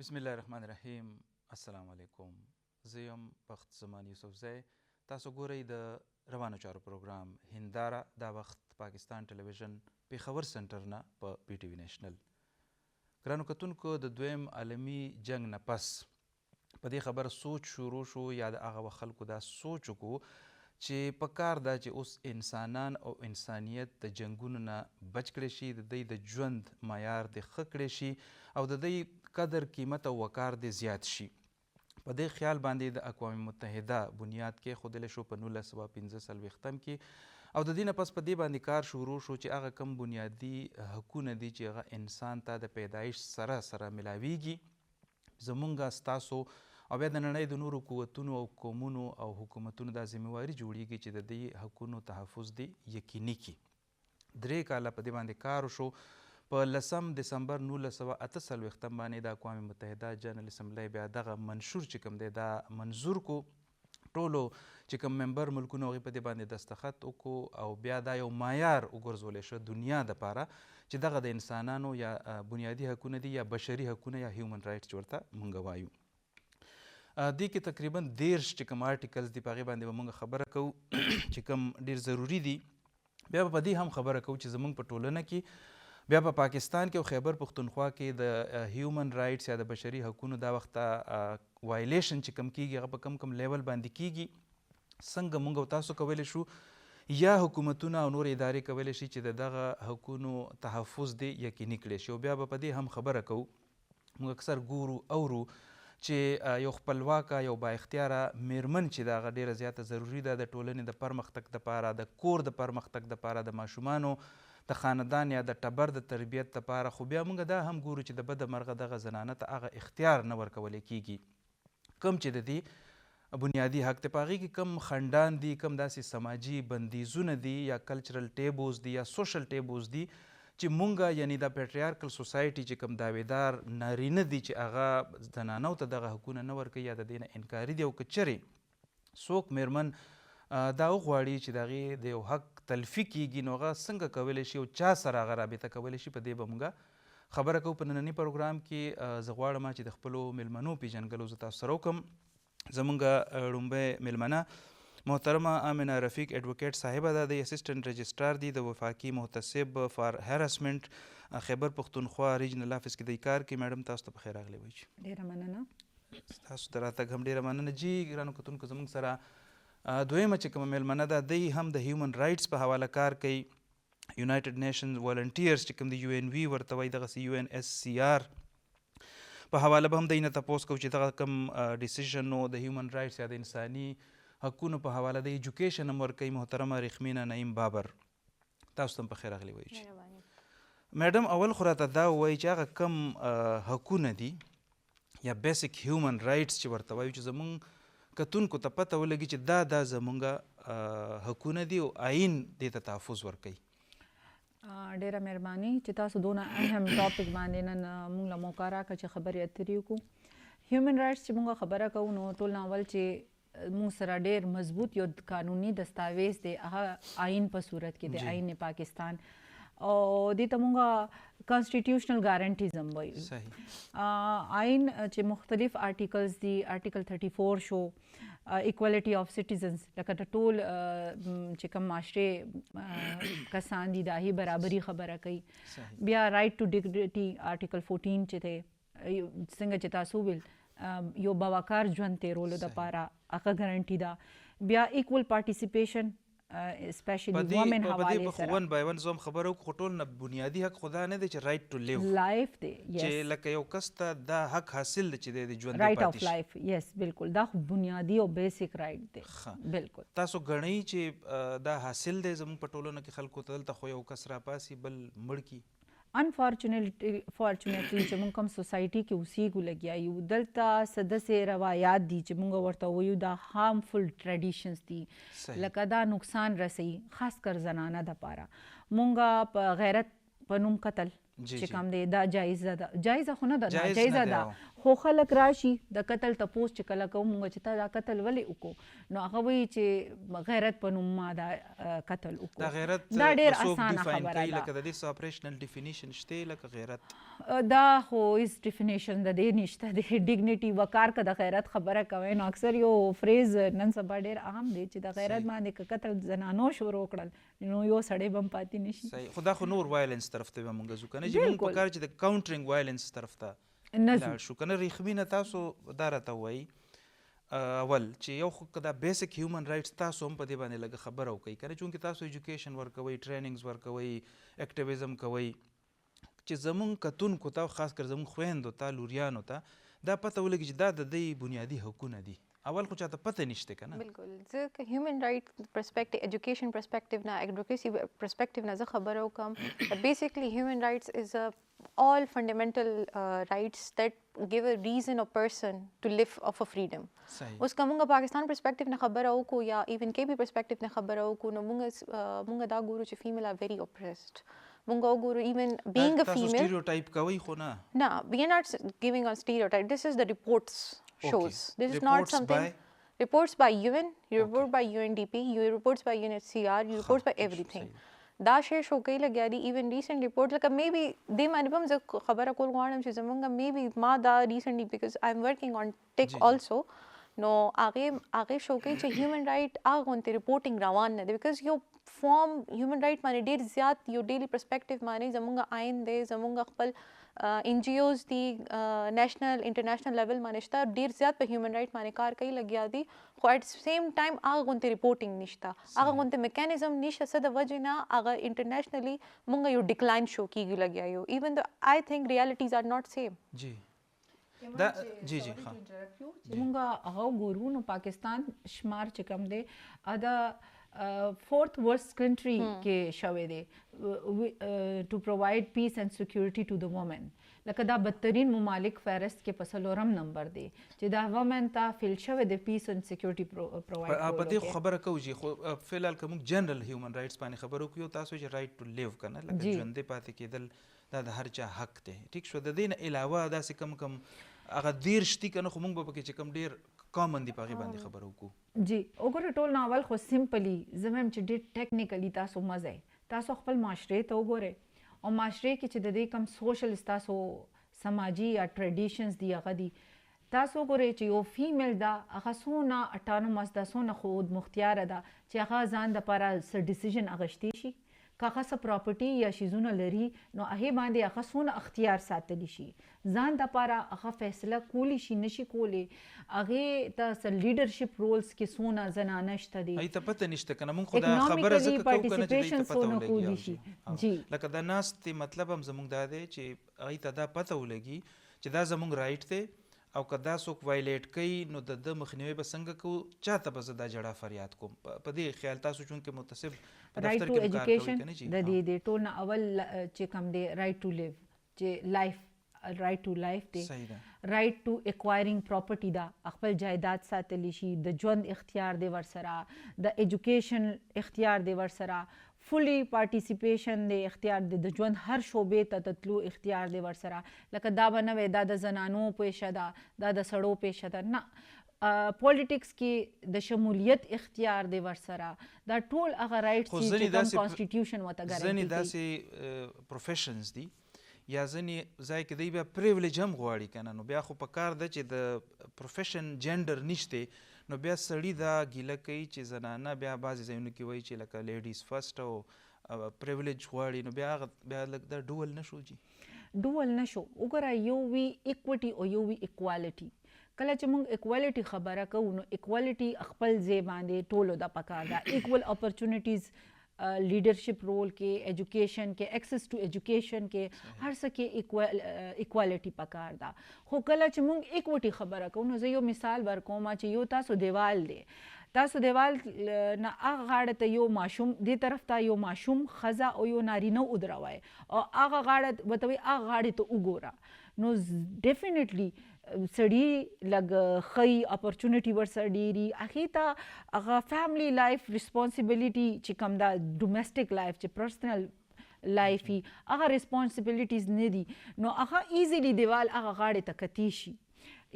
بسم الله الرحمن الرحیم. السلام علیکم. زه یم بخت زمان یوسفزی. تاسو ګورئ د روانو چارو پروګرام هنداره. دا وخت پاکستان ټلویزیون پیښور سنټر نه په پی ټي وي نیشنل. ګرانو کتونکو، د دویم عالمي جنګ نه پس په دې خبره سوچ شروع شو، یا د هغه وخت خلکو دا سوچ وکړو چې په کار ده چې اوس انسانان او انسانیت د جنګونو نه بچ کړی شي، د دوی د ژوند معیار دې ښه کړی شي او د دوی قدر قیمت او وقار دې زیات شي. په دې خیال باندې د اقوام متحده بنیاد کېښودلی شو په 1945 کې، او د دې نه پس په دې باندې کار شروع شو چې هغه کوم بنیادي حقونه دي چې هغه انسان ته د پیدایش سره ملاویږي، زمونږ ستاسو او بیا د نړۍ د نورو قوتونو او قومونو او حکومتونو دا ذمهواري جوړیږي چې د دې حقونو تحفظ دې یقیني کړي. 3 کاله په دې باندې کار وشو. په 10 دسمبر 1948 باندې د اقوام متحده جنرال اسمبلی بیا دغه منشور چې کوم دی دا منظور کو. ټولو چې کوم ممبر ملکونو هغوی په دې باندې دستخط وکړو او بیا دا یو معیار وګرځولی شو دنیا دپاره چې دغه د انسانانو یا بنیادي حقونه دي یا بشري حقونه یا هیومن رایټس چې ورته مونږ وایو. دې کې تقریبا 13 چې کوم آرټیکلز دي په هغې باندې به مونږ خبره کوو چې کوم ډېر ضروري دي. بیا به په دې هم خبره کوو چې زمونږ په ټولنه کې بیا په پاکستان کې او خیبر پښتونخوا کې د هیومن رایټس یا د بشري حقونو دا وخت وایلیشن چې کوم کیږي هغه په کم لیول باندې کیږي، څنګه مونږ او تاسو کولی شو یا حکومتونه او نور ادارې کولی شي چې د دغه حقونو تحفظ دې یقیني کړی شي. او بیا به په دې هم خبره کوو. مونږ اکثر ګورو اورو چې یو خپلواکه یو با اختیاره میرمن چې د هغه ډېره زیاته ضروري ده د ټولنې د پرمختګ دپاره، د کور د پرمختګ دپاره، د ماشومانو د خاندان یا د ټبر د تربیت دپاره، خو بیا موږ دا هم ګورو چې د بده مرغه دغه زنانه ته هغه اختیار نه ورکولی کیږي کوم چې د دې بنیادي حق دی. په هغې کې کم خنډان دي، کم داسې سماجي بندیزونه دي یا کلچرل ټیبوز دي یا سوشل ټیبوز دي چې مونږ یعنی د پیټریارکل سوسایټي چې کوم داویدار نارینه دي چې هغه زنانو ته دغه حقونه نه ورکوي یا د دې نه انکاري دي. او که چرې څوک میرمن دا وغواړي چې د هغې د یو حق تلفي کیږي نو هغه څنګه کولی شي او چا سره هغه رابطه کولی شي، په دې به مونږ خبره کوو په ننني پروګرام کې. زه غواړم چې د خپلو میلمنو پیژنګلو زه تاسو سره وکړم. زمونږ لومړی میلمنه محترمه آمنه رفیق ایڈوکیټ صاحبه ده، د اسسټنټ رجسټرار دي د وفاقي محتسب فار هراسمنټ خیبر پښتونخوا ریجنل آفس کې د کار کوي. میډم تاسو ته پخیر راغلی وایي. ډېره مننه. تاسو ته راتګ هم ډېره مننه. جی ګرانو کتونکو، زموږ سره دویمه چې کومه میلمنه ده دی هم د هیومن رایټس په حواله کار کوي. یونایټډ نیشنز والنټیرز چې کوم د یو ان وي ورته وایي، دغسې یو ان ایس سی آر په حواله به هم دی نه تپوس کوو چې دغه کوم ډیسیژن د هیومن رایټس یا د انساني حقونو په حواله د ایجوکیشن هم ورکوي. محترمه ریخمینه نعیم بابر، تاسو ته هم پخیر راغلی وایي. میډم اول خو راته دا ووایي چې هغه کم حقونه دي یا بیسک هیومن رایټس چې ورته وایو چې زمونږ کتونکو ته پته ولګي چې دا زمونږ حقونه دي او آئین دې ته تحفظ ورکوي. ډېره مهرباني چې تاسو دونه اهم ټاپک باندې نن موږ له موقع راکړه چې خبرې اترې وکړو. هیومن رایټس چې موږ خبره کوو نو ټول نه اول چې موږ سره ډېر مضبوط یو قانوني دستاویز دی، هغه آئین په صورت کې دی، آئین پاکستان، او دې ته موږ کانسټیټیوشنل ګارنټیز هم وایو. آئین چې مختلف آرټیکلز دي، آرټیکل 34 شو ایکوالټي آف سټیزنز، لکه د ټول چې کوم معاشرې کسان دي د هغې برابري خبره کوي. بیا رایټ ټو ډیګنیټي آرټیکل 14 چې دی، څنګه چې تاسو ویل یو باوقار ژوند تیرولو دپاره هغه ګارنټي ده. بیا ایکول پارټیسیپیشن اسپیشلی وومن حوالې سره ون بای ون زه هم خبره وکړو، خو ټول نه بنیادي حق خو دا نه دی چې رایټ ټو لیو لایف دی، چې لکه یو کس ته دا حق حاصل دی چې د ژوند رایټ آف لایف. یس بالکل، دا خو بنیادي او بیسک رایټ دی. بالکل. تاسو ګڼئ چې دا حاصل دی زموږ په ټولنه کې خلکو ته دلته خو یو کس راپاسي بل مړ کي. انفارچونیټلی چې موږ کوم سوسایټي کې اوسېږو لګیا یو، دلته څه داسې روایات دي چې موږ ورته وایو دا هارمفل ټریډیشنز دي، لکه دا نقصان رسوي خاص کر زنانه دپاره. موږ په غیرت په نوم قتل چې کوم دی دا جایزه ده، جایزه خو نه ده، جایز ناجایزه نه دی، ده. خو خلک راشي د قتل تپوس چې کله کوو مونږ چې تا دا قتل ولې وکړو، نو هغه وایي چې غیرت په نوم ما دا قتل وکړو. دا غیرت دا ډېر څوک اسانه define خبره کوي؟ ده. لکه د دې څه اپریشنل ډیفینیشن شته لکه غیرت؟ دا خو هیڅ ډیفینیشن د دې نشته، د ډیګنیټي وقار که د غیرت خبره کوئ نو اکثر یو فریز نن سبا ډېر عام دی چې د غیرت باندې که قتل زنانو شروع کړل نو یو سړی به هم پاتې نشي. صحیح. خو دا خو نور وایلنس طرف ته به مونږ ځو که نه، چې مونږ په کار چې د کاونټرینګ وایلنس طرف ته نه ځو. لاړ شو که نه. ریښمینه تاسو دا راته وایي اول چې یو خو که دا بیسک هیومن رایټس تاسو هم په دې باندې لږه خبره وکړئ که نه، چونکې تاسو ایجوکیشن ورکوئ، ټریننګز ورکوئ، اکټیویزم کوئ، چې زمونږ کتونکو ته خاص کر زمونږ خویندو ته لوریانو ته دا پته ولګي چې دا د دوی بنیادي حقونه دي. اول خو چاته پته نشته که نه. بالکل. زه که هیومن رایټ پرسپیکټیو، ایجوکیشن پرسپیکټیو نه، ایډوکیسي پرسپیکټیو نه زه خبره وکړم. بیسیکلی هیومن رایټس از all fundamental rights that give a reason a person to live of a freedom. صحیح. اوس که مونږ پاکستان پرسپیکټیو نه خبره وکړو یا ایون کې بي پرسپیکټیو نه خبره وکړو نو مونږ دا ګورو چې فیمیل آر very oppressed. مونږ وګورو ایون being a تاسو female. سټیریوټایپ کوئ خو نه. No, we are not giving on stereotype. This is the reports shows. This is not Reports something. Reports by UN, you report by UNDP, you reports by UNHCR, you reports by everything. دا شی شو کوي لګیا دي. ایون ریسنټ ریپورټ لکه مې بي دې باندې هم زه خبره کول غواړم چې زمونږ مې بي ما دا ریسنټلی بیکاز آی ایم ورکینګ آن ټیک آلسو نو هغې شو کوي چې هیومن رایټ هغه غوندې ریپورټینګ روان نه دی بیکاز یو فارم هیومن رایټ باندې ډېر زیات یو ډیلی پرسپیکټیو باندې زمونږ آئین دی، زمونږ خپل ان جی اوز دي، نیشنل انټرنیشنل لیول باندې شته، ډېر زیات په هیومن رایټ باندې کار کوي لګیا دي، خو ایټ سیم ټایم هغه غوندې ریپورټینګ نشته، هغه غوندې میکانیزم نشته. څه د وجې نه هغه انټرنیشنلی مونږ یو ډکلاین شو کیږي لګیا یو. ایون د آی تھنک ریالټیز آر ناٹ سیم. جی دا جی جی ها مونږ هغه ګورو نو پاکستان شمار چې کوم دی دا fourth worst country کې شوی دی to provide peace and security to the women. لکه دا بدترین ممالک فهرست کې په څلورم نمبر دی چې دا وومن ته فیل شوی دی پیس اینڈ سکیورټي پرووایډ کولو. په دې خبره کوو چې خو فلحال که موږ جنرل هیومن رایټس باندې خبرې وکړو، تاسو چې رایټ ټو لیو که نه، لکه ژوندی پاتې کېدل دا د هر چا حق دی. ټیک شو. د دې نه علاوه داسې کم هغه 13 دي که نه، خو موږ به پکې چې کم ډېر کامن دي په هغې باندې خبره وکړو. جی وګوره ټول ناول خو سمپلی زه وایم چې ډېر ټیکنیکلی تاسو مزه تاسو خپل معاشرې ته وګورئ او معاشرې کې چې د دې کم سوشل تاسو سماجی یا ټریډیشنز دی هغه دي تاسو وګورئ چې یو فیمیل دا هغه څونه اټانومس ده، څونه خود مختیاره ده چې هغه ځان دپاره څه ډیسیژن اخیستی شي، که هغه څه پراپرټي یا شیزونه لري نو هغې باندې هغه څونه اختیار ساتلی شي، ځان دپاره هغه فیصله کولی شي نشي کولی، هغې ته څه لیډرشپ رولز کې څونه زنانه شته دي. هغې ته پته نشته که نه. موږ خو دا خبره ځکه کوو که نه چې دوی ته پته ولګي. جی لکه د ناستې مطلب هم زموږ دا دی چې هغې ته دا پته ولګي چې دا زموږ رایټ دی او که دا څوک وایلیټ کوي نو د ده مخنیوی به څنګه کوو، چاته به زه دا جړه فریاد کوم. په دې خیال تاسو چونکې متصب په رایټ دفتر ټو کې کار کوئ ایجوکیشن که نه. جی د دې د ټول نه اول چې کوم دی رایټ ټو لیو چې لایف رایټ ټو لایف دی، صحیح ده. رایټ ټو اکوایرینګ پراپرټي دا خپل جایداد ساتلی شي، د ژوند اختیار دی ورسره، د ایجوکیشن اختیار دی ورسره، فلی پارټیسیپیشن دی اختیار دی، د ژوند هر شعبې ته د تلو اختیار دی ورسره. لکه دا به نه وی دا د زنانو پیشه ده، دا د سړو پیشه ده، نه پولیټکس کې د شمولیت اختیار دی ورسره. دا ټول هغه رایټس دي چې کوم کانسټیټیوشن ورته ګارانټي کوي. ځینې داسې پروفیشنز دي یا ځینې ځای کې دی بیا پریولیج هم غواړي که نه، نو بیا خو په کار ده چې د پروفیشن جنډر نشته، نو بیا سړي دا ګیله کوي چې زنانه بیا بعضې ځایونو کې وایي چې لکه لیډیز فرسټ او پریولیج غواړي، نو بیا هغه بیا لږ دا ډول نه شو. جي ډول نه شو. وګوره یو وي ایکوټي او یو وي اکوالټي. کله چې موږ اکوالټي خبره کوو نو اکوالټي خپل ځای باندې ټولو د پکار ده، ایکول اپرچونیټیز لیډرشپ رول کې، ایجوکیشن کې، ایکسس ټو ایجوکیشن کې، هر څه کې ایکوالټي پکار ده. خو کله چې موږ ایکوټي خبره کوو نو زه یو مثال ورکوم چې یو تاسو دیوال دی، تاسو دیوال نه هغه غاړه ته یو ماشوم دې طرف ته یو ماشوم ښځه او یو نارینه ودروئ او هغه غاړه ورته وایي هغه غاړې ته وګوره نو ډیفینیټلی سړي لږ ښایي اپرچونیټي ورسره ډېري، هغې ته هغه فیملی لایف ریسپانسبلیټي چې کوم ده ډومestic لایف چې پرسنل لایفي هغه ریسپانسبلیټیز نه دي نو هغه ایزیلی دیوال هغه غاړې ته کتی شي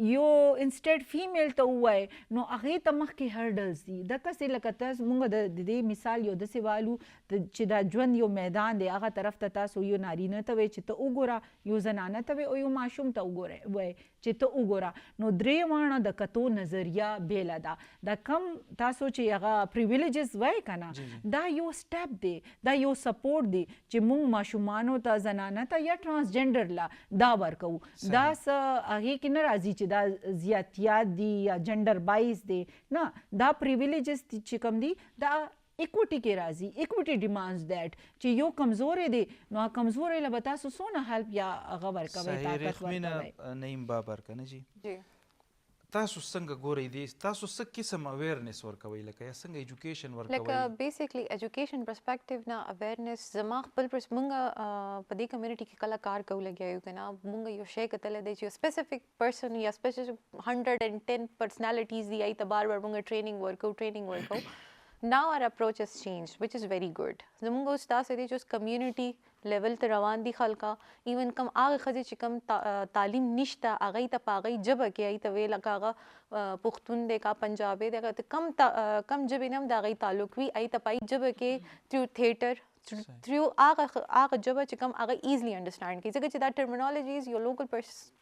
یو انسټیډ فیمیل ته ووایي نو هغې ته مخکې هرډلز دي دقسې لکه تاسو مونږ د دې مثال یو داسې والو چې دا ژوند یو میدان دی هغه طرف ته تاسو یو نارینه ته وایي چې ته وګوره یو زنانه ته وایي او یو ماشوم ته وایي چې ته وګوره نو درې واړه د کتو نظریه بیله ده دا کم تاسو چې هغه پریویلیجز وایي که نه دا یو سټپ دی دا یو سپورټ دی چې مونږ ماشومانو ته زنانه ته یا ټرانسجنډر له دا ورکوو دا څه هغې کې نه راځي چې دا زیاتیات دي یا جنډر بایز دی نه دا پریویلیجز چې کوم دي دا اکوټي کې راځي اکوټي ډیمانډز دیټ چې یو کمزوری دی نو کمزوری له به تاسو څونه هیلپ یا هغه ورکوئ طاقت ورکوئ نعیم بابر که نه جی تاسو څنګه ګورئ دی تاسو څه قسم اویرنس ورکوئ لکه یا څنګه ایجوکیشن ورکوئ لکه بیسیکلی ایجوکیشن پرسپیکټیو نه اویرنس زما خپل مونږ په دې کمیونټي کې کله کار کوو لګیا یو که نه مونږ یو شی کتلی دی چې یو سپیسیفک پرسن یا سپیسیفک 110 پرسنالټیز دي هغې ته بار بار مونږ ټریننګ ورکوو now our approach has changed which is very good زمونږ اوس داسې دی چې اوس کمیونټي لیول ته روان دي خلکه ایون کم هغه ښځې چې کم تعلیم نشته هغوی ته په هغوی ژبه کې هغوی ته ویې لکه هغه پښتون دی که پنجابی دی هغه ته کم ژبې نه هم د هغوی تعلق وي هغوی ته په هغوی ژبه کې تھرو تھیټر through هغه ژبه چې کوم هغه ایزلی انډرسټانډ کړي ځکه چې دا ټرمینالوجیز یو لوکل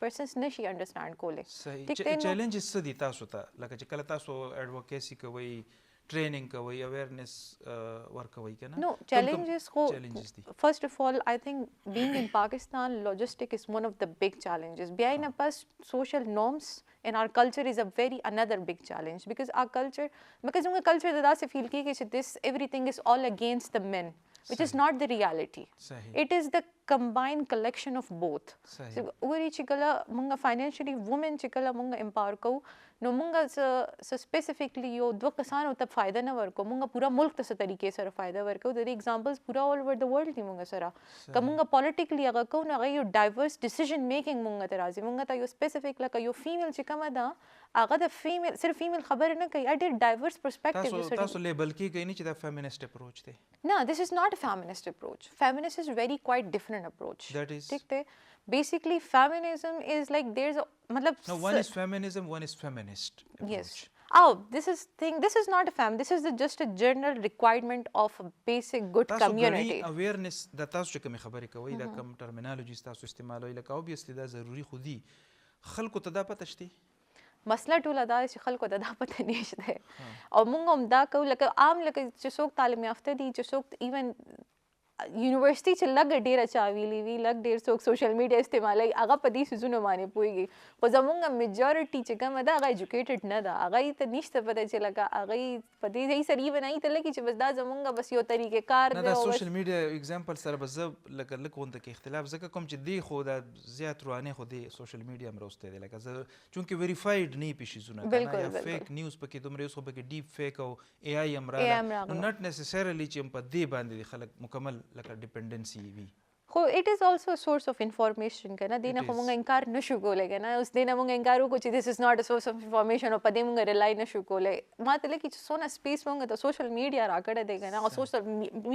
پرسنس نشي انډرسټانډ کولی چیلنجز څه دي تاسو ته لکه چې کله تاسو ایډوکیسي کوئ ټریننګ کوئ اویرنس ورکوئ که نه نو چیلنجز خو فرسٹ اف آل آئی تھنک بینگ ان پاکستان لاجسٹک از ون آف دا بگ چیلنجز بیا نه پس سوشل نارمس and our culture is another big challenge because our culture دا داسې فیل کیږي چې this everything is all against the men which is not the reality it is the combined collection of both وګورئ چې کله مونږ فاینانشلی وومن چې کله مونږ امپاور کوو نو مونږ سپیسیفکلی یو دوه کسانو ته فایده نه ورکوو مونږ پوره ملک ته څه طریقې سره فایده ورکوو د دې ایگزامپلز پوره آل اوور د ورلډ دي مونږ سره که مونږ پالیټیکلی هغه کوو نو هغه یو ډایورس ډیسیژن میکینګ مونږ ته راځي مونږ ته یو سپیسیفک لکه یو فیمیل چې کومه ده هغه د فیمیل صرف فیمیل خبرې نه کوي ډېر ډایورس پرسپیکټیو تاسو لیبل کیږئ نه چې دا فیمینسټ اپروچ دی No, this is not a feminist approach. Feminist is very quite different approach. That is? Basically, feminism is like there's a... No, one is feminism, one is feminist approach. Yes. Oh, this is not a this is just a general requirement of a basic good community. تاسو awareness دا تاسو چې کومې خبرې کوئ دا کوم ټرمینالوجیز تاسو استعمالوئ لکه obviously دا ضروري خو دي خلکو ته دا پته شته مسله ټوله دا چې خلکو ته دا پته نشته او موږ هم دا کوو لکه عام لکه چې څوک تعلیم یافته دي چې څوک ایون یونیورسټي چې لږ ډېره چا ویلي وي لږ ډېر څوک سوشل میډیا استعمالوي هغه په دې څیزونو باندې پوهېږي خو زموږ میجورټي چې کومه ده هغه ایجوکیټډ نه ده هغوی ته نشته پته چې لکه هغوی په دې ځای سره ایون هغوی ته لګي چې بس دا زموږ بس یو طریقې کار نه دا سوشل میډیا اگزامپل سره به زه لکه لږ غونده کې اختلاف ځکه کوم چې دی خو دا زیات روانې خو دی سوشل میډیا هم راوستی دی لکه زه چونکې ویریفاید نه یي پیشیزونه که نه یا فیک نیوز پکې دومره اوس خو پکې ډیپ فیک او اے آی هم راغله نو ناټ نیسسرلی چې په دې باندې خلک مکمل لکه ډیپنډنس خو it is also a source of information کنه دینه خو مونږ انکار نشو کولی کنه اوس دینه مونږ انکار وکړو چې this is not a source of information او په دې مونږ ریلای نشو کولی ما ته لکه چې څونه سپیس مونږ ته سوشل میډیا راکړی دی کنه او سوشل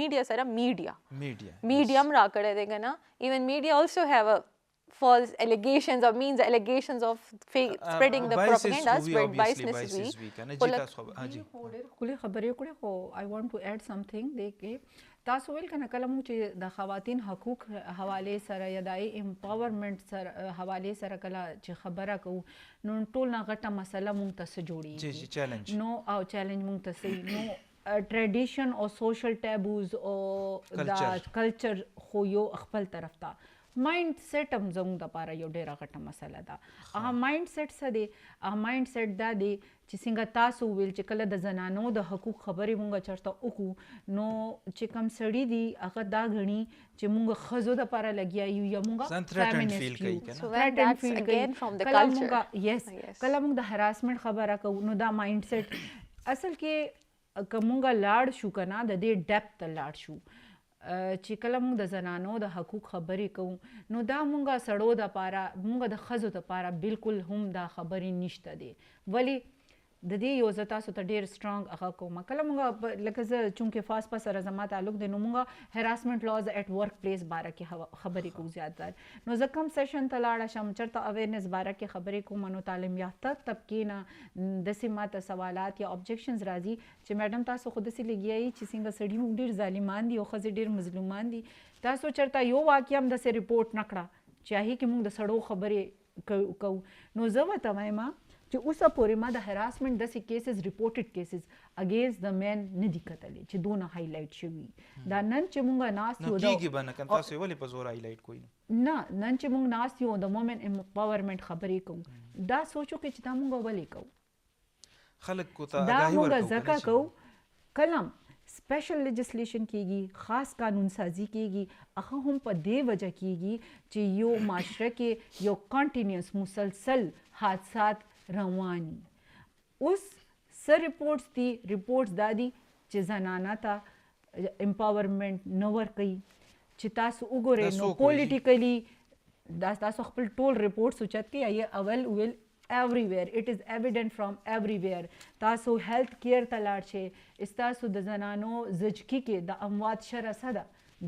میډیا سره میډیا هم راکړی دی کنه even media also have a false allegations or means allegations of spreading the propaganda spread biasness وي خولي خبرې کړې خو I want to add something دې تاسو ویل کنه کله مو چې د خواتین حقوق حواله سره یا د امپاورمنٹ سره حواله سره کله چې خبره کوو نو ټول نه غټه مسله مونږ ته څه جوړیږي جی چیلنج نو او چیلنج مونږ ته صحیح نو ټریډیشن او سوشل ټیبوز او دا کلچر خو یو خپل طرف ته مایند سیټ هم زموږ دپاره یو ډېره غټه مسله ده هغه مایند سیټ څه دی هغه مایند سیټ دا دی چې څنګه تاسو ویل چې کله د زنانو د حقوق خبرې مونږ چېرته وکړو نو چې کوم سړي دي هغه دا ګڼي چې مونږ ښځو دپاره لګیا یو یا مونږ فیمینسټ یو کله مونږ د هراسمنټ خبره کوو نو دا مایند سیټ اصل کې که مونږ لاړ شو که نه د دې ډیپت ته لاړ شو چې کله مونږ د زنانو د حقوق خبرې کوو نو دا مونږ سړو دپاره مونږ د ښځو دپاره بالکل هم دا خبرې نشته دی ولی د دې یو زه تاسو ته ډېر سټرانګ هغه کوم کله مونږ لکه زه چونکې فاسپا سره زما تعلق دی نو مونږ هراسمنټ لاز ایټ ورک پلیس باره کې خبرې کوو زیاتره نو زه کم سیشن ته لاړه شم چېرته اویرنس باره کې خبرې کوم نو تعلیم یافته طبقې نه داسې ماته سوالات یا ابجیکشنز راځي چې میډم تاسو خو داسې لګیایي چې څنګه سړي موږ ډېر ظالمان دي او ښځې ډېر مظلومان دي تاسو چېرته یو واقعه هم داسې رپورټ نه کړه چې هغې کې موږ د سړو خبرې کوو نو زه ورته وایم چې اوسه پورې ما د هراسمنټ داسې کیسز ریپورټډ کیسز اگینسټ د مین نه دي کتلې چې دونه هایلایټ شوي دا نن چې موږ ناست یو کېږي به نه که تاسو یې ولې په زور هایلایټ کوئ نه نن چې موږ ناست یو د وومن امپاورمنټ خبرې کوو دا سوچو کې چې دا موږ ولې کوو خلکو ته دا آګاهي موږ ورکوو ځکه کوو کلم سپیشل لیجسلیشن کیږي خاص قانون سازی کیږي هغه هم په دې وجه کیږي چې یو معاشره کې یو کنټینیوس مسلسل حادثات رواني اوس څه ریپورټس دي ریپورټس دا دي چې زنانه ته امپاورمنټ نه ورکوي چې تاسو وګورئ نو پولیټیکلی دا تاسو خپل ټول ریپورټس اوچت کړئ یا اول ویل everywhere it is evident from everywhere تاسو health care ته لاړ شئ استاسو د زنانو زچکی کې د اموات شره صدا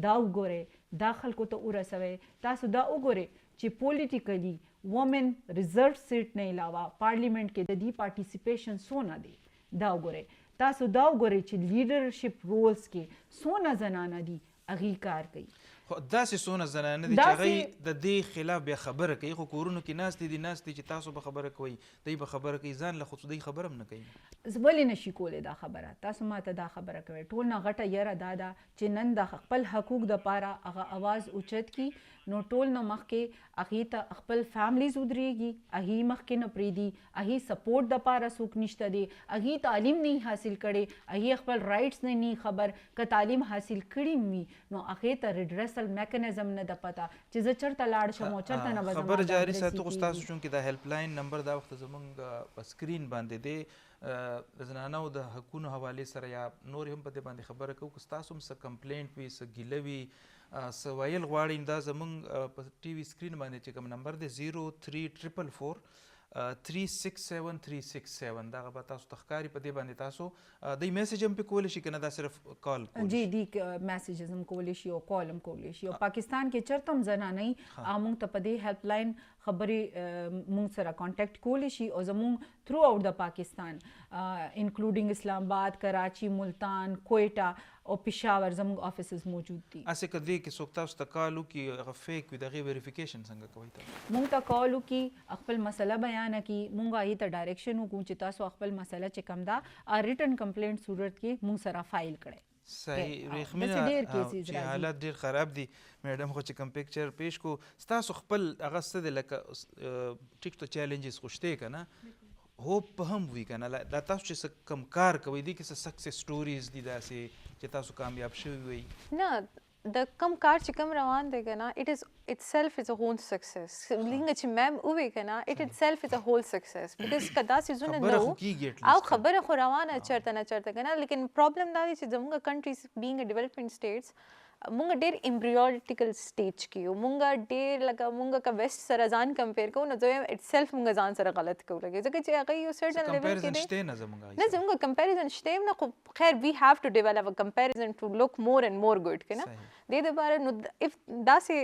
دا وګورئ دا خلکو ته ورسوي تاسو دا وګورئ چې پولیټیکلی وومن ریزرو سیټ نه علاوه پارلیمنت کې د دې پارټیسیپیشن څونه دی دا وګورئ تاسو دا وګورئ چې لیډرشپ رولز کې څونه زنانه دي هغې کار کوي خو داسې څونه زنانه دي چې هغوی د دې خلاف بیا خبره کوي خو کورونو کې ناستې دي ناستې چې تاسو به خبره کوئ دوی به خبره کوي ځان له خو دوی خبره هم نه کوي ولې نشي کولی دا خبره تاسو ماته دا خبره کوئ ټول نه غټه یره دا ده چې نن د خپل حقوق دپاره هغه اواز اوچت کړي نو ټول نه مخکې هغې ته خپل فیملیز ودرېږي هغې مخکې نه پرېږدي هغې سپورټ دپاره څوک نشته دی هغې تعلیم نه حاصل کړی هغې خپل رایټس نه خبر که تعلیم حاصل کړي وي نو هغې ته ریډریسل میکانیزم نه ده پته چې زه چېرته لاړ شم او چېرته نه به زما خبره جاري ساتو خو ستاسو چونکې دا هیلپ لاین نمبر دا وخت زموږ په سکرین باندې دی د زنانو د حقونو حوالې سره یا نور هم په دې باندې خبره کوو که ستاسو هم څه کمپلینټ وي څه ګیله وي څه ویل غواړئ دا زموږ په ټي وي سکرین باندې چې کوم نمبر دی 03444 367367 دغه به تاسو ته ښکاري په دې باندې تاسو دوی میسج هم پې کولی شي که نه دا صرف کال جی دی میسیجز هم کولی شي او کال هم کولی شي او پاکستان کې چېرته هم زنانه وي موږ ته په دې هیلپ لاین خبرې موږ سره کانټیکټ کولی شي او زموږ تھرو آؤٹ د پاکستان انکلوډینګ اسلام آباد کراچي ملتان کوئټه او پېښور زموږ آفیسز موجود دي هسې که دې کې څوک تاسو ته کال وکړي هغه فیک وي د هغې ویریفیکیشن څنګه کوئ تاسو موږ ته کال وکړي خپل مسله بیانه کړي موږ هغې ته ډایرکشن وکړو چې تاسو خپل مسله چې کوم ده ریټن کمپلینټ صورت کې موږ سره فایل کړئ صحیح ریخمینه چې حالات ډېر خراب دي میډم خو چې کوم پکچر پیش کو ستاسو خپل هغه څه دی لکه ټیک تو چیلنجز خو شته که نه هوپ په هم وي که نه دا تاسو چې څه کم کار کوئ دې کې څه سکسیس سټوریز دي داسې چې تاسو کامیاب شوي وئ نه د کم کار چې کم روان دی که نه اټ از itself is a whole success لینګه چې میم ووې که نه it itself is a whole success because که دا څیزونه نه وو او خبره خو روانه چېرته نه چېرته که نه لیکن پرابلم دا دی چې زموږ کنټریز بینګ ډیولپمنټ سټیټس مونږ ډېر امبریوټیکل سټیج کې یو مونږ ډېر لکه مونږ که ویسټ سره ځان کمپیر کوو نو زه وایم اټ سیلف مونږ ځان سره غلط کوو لګي ځکه چې هغه یو سرټن لیول کې دی نه زموږ کمپیریزن شته نه خو خیر وی هاف ټو ډیولپ ا کمپیریزن ټو لوک مور اینڈ مور ګډ که نه دې دپاره نو اف داسې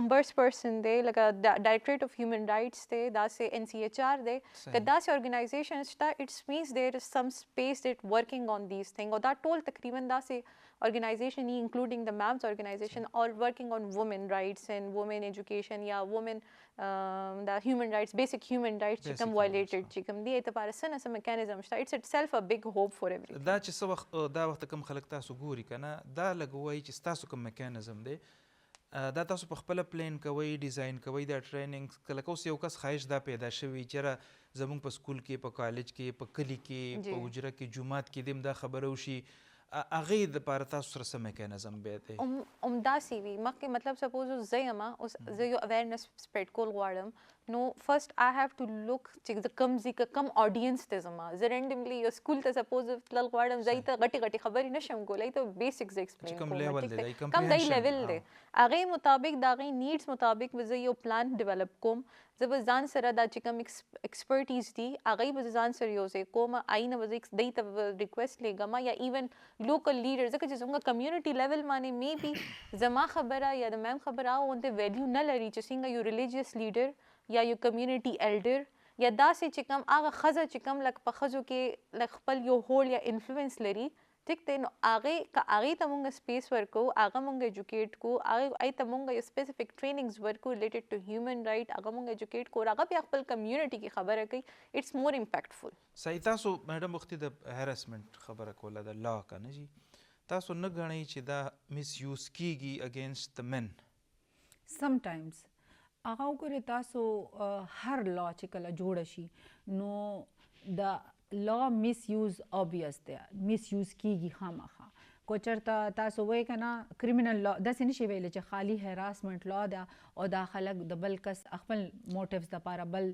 امبرس پرسن دی لکه ډایرکټریټ اف هیومن رایټس دی داسې NCHR دی که داسې ارګنایزیشن شته اټس مینس دیر از سم سپیس دیٹ ورکنګ آن دیز تھنګ او دا ټول تقریبا داسې organization including the MAMS organization all working on women rights and women education یا women the human rights basic human rights چې کوم violated چې کوم دی اعتبار سره سم mechanism شته it's itself a big hope for everyone دا چې څه وخت دا وخت کوم خلک تاسو ګوري که نه دا لږ وایي چې ستاسو کوم میکانزم دی دا تاسو په خپله پلین کوئ ډیزاین کوئ دا ټریننګ کله که اوس یو کس خواهش دا پیدا شوي چېرې زموږ په سکول کې په کالج کې په کلي کې په حجره کې جومات کې دې هم دا خبره وشي هغې دپاره تاسو سره څه میکانزم بیا دی همداسې وي مخکې مطلب سپوز اوس زه یم اوس زه یو اویرنس سپریډ کول غواړم نو فرست آی هیو ټو لوک چې د کم ځای کم audience ته زما زه randomly یو سکول ته سپوز تلل غواړم ځای ته غټې غټې خبرې نشم کولی ته بیسکس ایکسپلین کوم لیول دی کم دی لیول دی هغې مطابق د هغې نیډس مطابق به زه یو پلان ډیولپ کوم زه به ځان سره دا چې کوم ایکسپرټیز دي هغې به زه ځان سره یو ځای کوم آی نه به زه دی ته ریکویسټ لیږم یا ایون لوکل لیډر ځکه چې زموږ کمیونټي لیول باندې میبي زما خبره یا د میم خبره غونته ویلیو نه لري چې څنګه یو ریلیجیس لیډر یا یو کمیونټي ایلډر یا داسې چې کوم هغه ښځه چې کوم لکه په ښځو کې لکه خپل یو هول یا انفلوئنس لري ټیک دی نو هغې ته مونږ سپیس ورکو هغه مونږ ایجوکیټ کو هغې ته مونږ یو سپیسیفک ټریننګز ورکو ریلیټډ ټو هیومن رایټ هغه مونږ ایجوکیټ کو هغه بیا خپل کمیونټي کې خبره کوي اټس مور امپیکټفل صحیح تاسو میډم وختي د هراسمنټ خبره کوله د لا کنه جی تاسو نه غنئ چې دا مس یوز کیږي اگینسٹ د مین سمټایمز هغه وګورئ تاسو هر لا چې کله جوړ شي نو د لا مس یوز obvious دی مس یوز کیږي خامخا کو چرته تاسو وایي که نه کریمینل لا داسې نشي ویلی چې خالی هراسمنټ لا ده او دا خلک د بل کس خپل موټیوز دپاره بل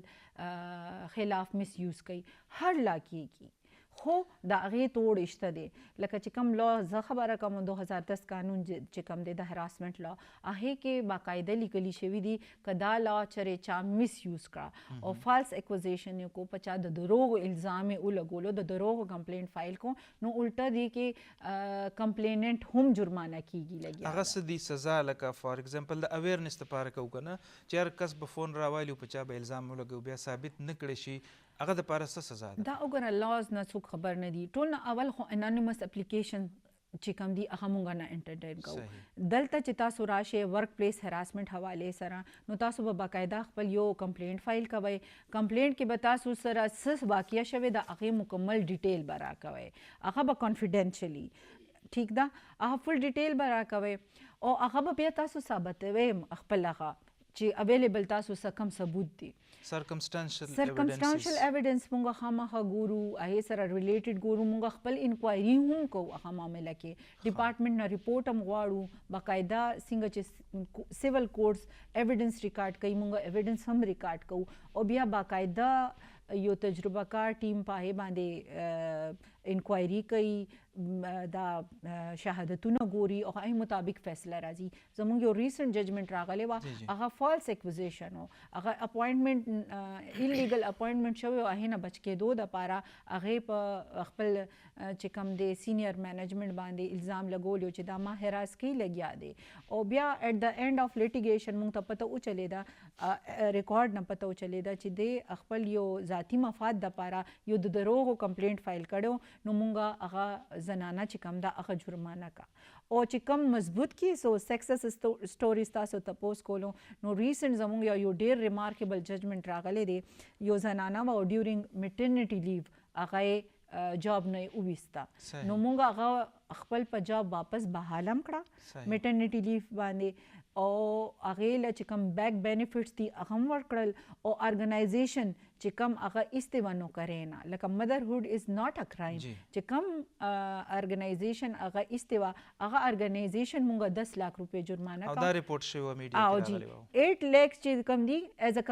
خلاف مس یوز کوي هر لا کیږي خو د هغې توړ شته دی لکه چې کوم لا زه خبره کوم 2010 قانون چې کوم دی د هراسمنټ لا هغې کې باقاعده لیکلي شوي دي که دا لا چرې چا مس یوز کړه او فالس اکوزیشن یې کو په چا د دروغو الزام یې ولګولو د دروغو کمپلینټ فایل کو نو الټه دی کې کمپلیننټ هم جرمانه کیږي لګیا هغه څه دي سزا لکه فار ایگزامپل د اویرنس دپاره کوو که نه چې هر کس به فون راوالي او په چا به الزام ولګوي بیا ثابت نه کړی شي هغه دپاره څه سزا ده دا وګوره لاز نه څوک خبر نه دي ټول نه اول خو انانیمس اپلیکیشن چې کوم دي هغه مونږ نه انټرټین کوو دلته چې تاسو راشئ ورک پلیس هراسمنټ حوالې سره نو تاسو به باقاعده خپل یو کمپلینټ فایل کوئ کمپلینټ کې به تاسو سره څه واقعه شوې د هغې مکمل ډیټیل به راکوئ هغه به کانفیډینشلی ټیک ده هغه فل ډیټیل به راکوئ او هغه به بیا تاسو ثابتوئ خپل هغه چې اویلیبل تاسو څه کم ثبوت دي سرکمسټانشل ایویډنس مونږ خامخا ګورو هغې سره ریلیټډ ګورو مونږ خپل انکوایري هم کوو هغه معامله کې ډپارټمنټ نه رپورټ هم غواړو باقاعده څنګه چې سیول کورټس ایویډنس ریکارډ کوي مونږ ایویډنس هم ریکارډ کوو او بیا باقاعده یو تجربه کار ټیم په هغې باندې انکوایري کوي دا شهادتونه ګوري او هغې مطابق فیصله راځي زموږ یو ریسنټ ججمنټ راغلی وه هغه فالس اکوزیشن و هغه اپوینټمنټ انلیګل اپوینټمنټ شوی و هغې نه بچ کېدو دپاره هغې په خپل چې کوم دی سینیر مینجمنټ باندې الزام لګولی چې دا ما هراس کوي لګیا دی او بیا ایٹ د اینډ آف لیټیګیشن مونږ ته پته وچلېده ریکارډ نه پته وچلېده چې دی خپل یو ذاتي مفاد دپاره یو د دروغو کمپلینټ فایل کړی نو مونږ هغه زنانه چې کوم ده هغه جرمانه کا او چې کوم مضبوط کی سو سکسس سټوریز تاسو تپوس کولو نو ریسنټ زموږ یو ډیر ریمارکیبل ججمنټ راغلی دی یو زنانه و ډیورینګ میټرنیټي لیو هغه جاب نه وویسته نو مونږ هغه خپل په جاب واپس بحالم کړه میټرنیټي لیو باندې او هغې له چې کوم بیک بینیفټس دي هغه هم ورکړل او ارګنایزیشن چې کوم هغه ایستې و نوکرۍ نه لکه مدرهوډ از ناٹ ا کرایم چې کوم ارګنایزیشن هغه ایستې وه هغه ارګنایزیشن مونږ 10 لک روپۍ جرمانه او دا ریپورټ شوی و میډیا کې راغلی و 8 لک چې کوم دي ایز ا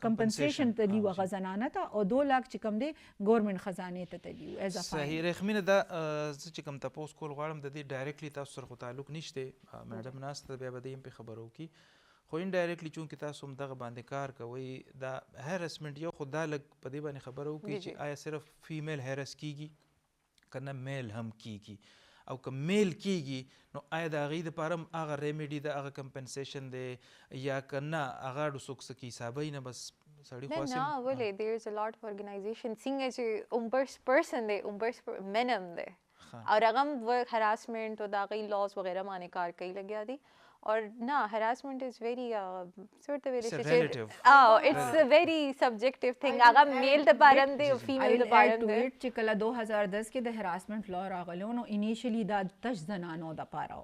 کمپنسیشن تلی هغه زنانه ته او 2 لک چې کوم دي ګورنمنت خزانې ته تلی ایز ا صحیح رخمینه دا چې کوم تپوس کول غواړم د دې ډایرکټلی تاسو سره خو تعلق نشته میډم ناسته بیا به دې هم په خبرو کې خو انډایرکټلی چونکې تاسو هم دغه باندې کار کوئ دا هراسمنټ یو خو دا لږ په دې باندې خبره وکړي چې آیا صرف فیمیل هرس کیږي که نه میل هم کیږي او که میل کیږي نو آیا د هغې دپاره هم هغه ریمیډي د هغه کمپنسیشن دی یا که نه هغه ډو څوک څه کوي حسابوي نه بس سړي خو نه ولې there is a lot of organization څنګه چې عمرس پرسن دی عمرس مین هم دی اور هغه هم ورک هراسمنټ او د هغې لاس وغیره باندې کار کوي لګیا دي اور نه harassment is very sort of relationship it's a very subjective thing هغه میل د پاره هم دی او فیمیل د پاره هم دی چې کله 2010 کې د هراسمنټ لا راغلی نو انیشلی دا تش زنانو د پاره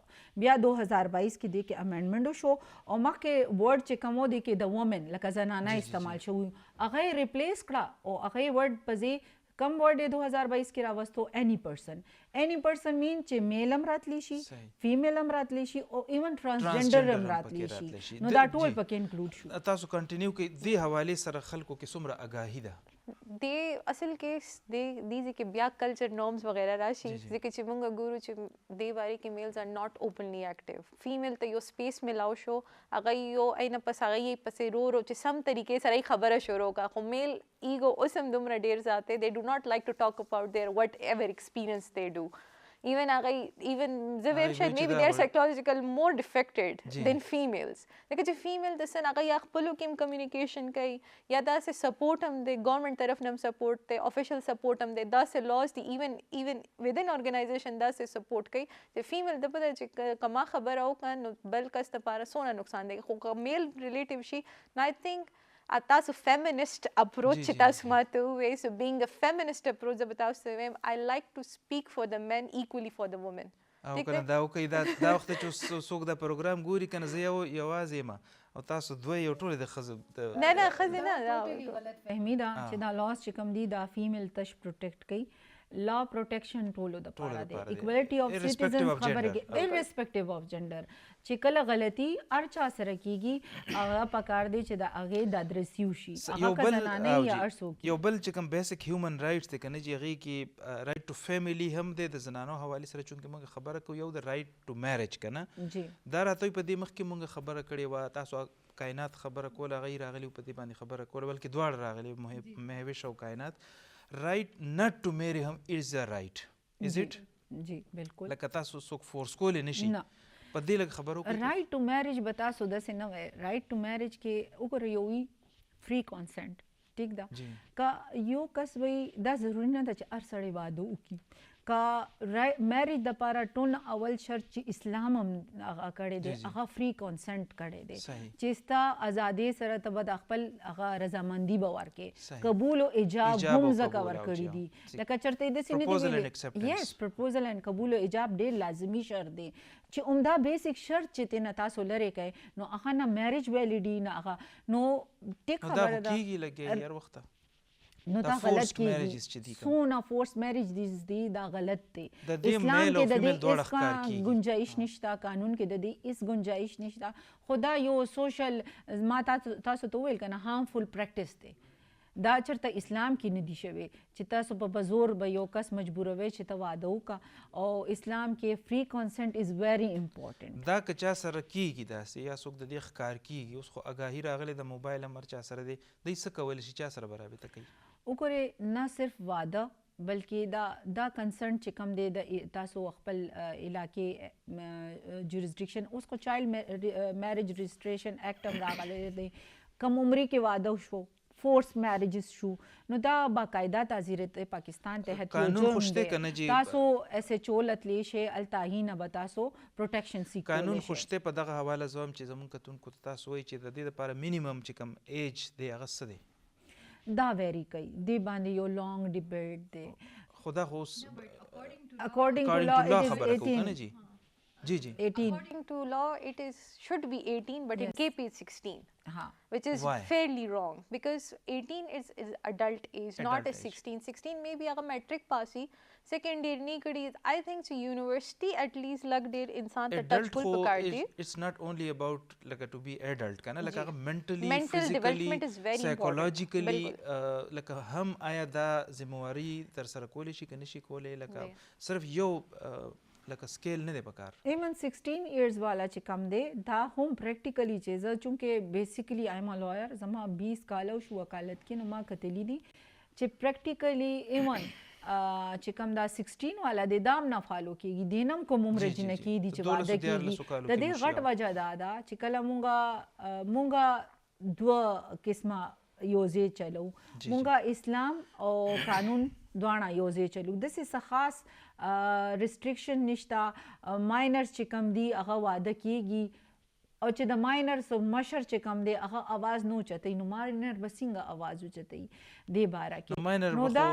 بیا 2022 کې دی کې امندمنټ شو او مخکې ورډ چې کومو دی کې د وومن لکه زنانه استعمال شو هغه ریپلیس کړه او هغه ورډ په ځای کم ورډ 2022 کې راوستو any person mean چې میل هم راتلی شي فیمیل هم راتلی شي او ایون ترانسجنډر هم راتلی شي نو دا ټول پکې انکلوډ شو. تاسو کنټینیو کې دې حواله سره خلکو کې څومره آگاهی ده د اصل کې د دې کې بیا کلچر نورمز وغیرہ راشي ځکه چې موږ ګورو چې د باري کې میلز ار ناٹ اوپنلی اکټیو فیمیل ته یو سپیس ملاو شو هغه یو اینه پس هغه پسې رو چې سم طریقې سره خبره شروع کا خو میل ایگو اوسم دومره ډیر ذاته they do not like to talk about their whatever experience they do even Zawir said maybe they're psychological more defected than females because the female the sen aga khpalo kim communication kai ya da se support hum the government taraf nam support the official support hum the da se laws the even within organization da se support kai the female da pata kama khabar au kan bal kas ta para sona nuksan de kho male relative shi I think تاسو feminist approach چې تاسو ماته وې so being a feminist approach زه به تاسو وایم I like to speak for the men equally for the women او کنه دا وکي دا وخت چې څوک دا پروګرام ګوري کنه زه یوازې ما او تاسو دوی یو ټول د خزب نه خزه نه غلط فهمي دا چې دا لاس چې کم دي دا فیمیل تش پروټیکټ کوي لا پروټیکشن ټولو د پاره دی اکوالټي اف سټیزنز خبره کې irrespective of gender چې کله غلطي ارچا سره کیږي هغه پکار دی چې دا هغه د ادرسیو شي هغه کزنانه یا ارسو یو بل چې کوم بیسیک هیومن رائټس ته کنه چې هغه کې رائټ ټو فیملی هم د زنانو حواله سره چونکه موږ خبره کوو یو د رائټ ټو میریج کنه جی دا راته په دې مخ کې موږ خبره کړې و تاسو کائنات خبره کوله غیر راغلی په دې باندې خبره کوله بلکې دواړه راغلي مهوش او کائنات right not to marry him is a right is it جی بالکل لکه تاسو څوک فورس کول نشي په دې لګ خبرو کې رائټ ټو میریج به تاسو داسې نه وای رائټ ټو میریج کې وګوره یو وی فری کانسنت ټیک ده کا یو کس وی دا ضروري نه ده چې هر سړی واده وکړي کا میریج د پاره ټول اول شرط چې اسلام هم هغه کړی دی هغه فری کانسنت کړی دی چې ستا ازادي سره ته د خپل هغه رضامندي به ورکې قبول او ایجاب هم زکه ورکړي دي لکه چرته د سینې دی یس پروپوزل اینڈ قبول او ایجاب ډیر لازمی شرط دی چې عمده بیسیک شرط چې ته تاسو لری کوي نو هغه نه میریج ویلیډی نه هغه نو ټیک خبره ده کیږي لګي هر وخت نو دا غلط کیږي سونه فورس میریج دی دا غلط دی اسلام کې د دې گنجائش نشته قانون کې د دې اس گنجائش نشته خدا یو سوشل ما تاسو ته ویل کنه هارمفul پریکټیس دی دا چرته اسلام کې نه دی شوی چې تاسو په بزور به یو کس مجبوروي چې ته واده وکړه او اسلام کې فری کانسنت از ویری امپورټنٹ دا که چا سره کیږي داسې یا څوک د دې ښکار کیږي اوس خو آگاهي راغلی د موبایل نمبر چا سره دی دوی څه کولی شي چا سره به رابطه کوي وګورئ نه صرف واده بلکې دا کنسرن چې کوم دی د تاسو خپل علاقې جوریسډکشن اوس خو چایلډ میریج رجسټریشن ایکټ هم راغلی دی کم عمرې کې واده شو فورس میریجز شو نو دا باقاعده تعزیرت پاکستان تحت تاسو ایس ایچ او لتلی شي التاهی نه به تاسو پروټیکشن سیک قانون خوشته په دغه حواله زوم چې زمون کتونکو تاسو وایي چې د دې لپاره مینیمم چې کم ایج دی هغه څه دی دا ویری کوي دی باندې یو لانگ ډیبیټ دی خدا خو اکارډینګ ټو لا اٹ از 18 جی جی 18 according to law it should be 18 but in KP it's 16 which is fairly wrong because 18 is adult age not a 16 maybe agar metric pass hi second year nahi kadi I think so university at least lag der insan ta touch full pakar di it's not only about like to be adult kana like mentally mental physically development is very psychologically like hum aya da zimmewari ter sara koli shi kani shi kole like صرف یو لکه سکیل نه دی پکار ایون 16 ایئرز والا چې کم دی دا هم پریکټیکلی چې چونکه بیسیکلی آیم ا لایر زما 20 کال شو وکالت کې نو ما کتلی دي چې پریکټیکلی ایون چې کم دا 16 والا د دام نه فالو کیږي دینم کوم عمر جن کې دي چې واده کیږي د دې غټ وجه دا چې کله مونږه دوه قسمه یوزې چلو مونږه اسلام او قانون دواړه یوزې چلو د څه خاص ریسټریکشن نشته ماینرز چې کم دي هغه واده کیږي او چې د ماینرز مشر چې کم دی هغه आवाज نو چتای نو ماینر به څنګه आवाज وچتای دی باره کې ماینر به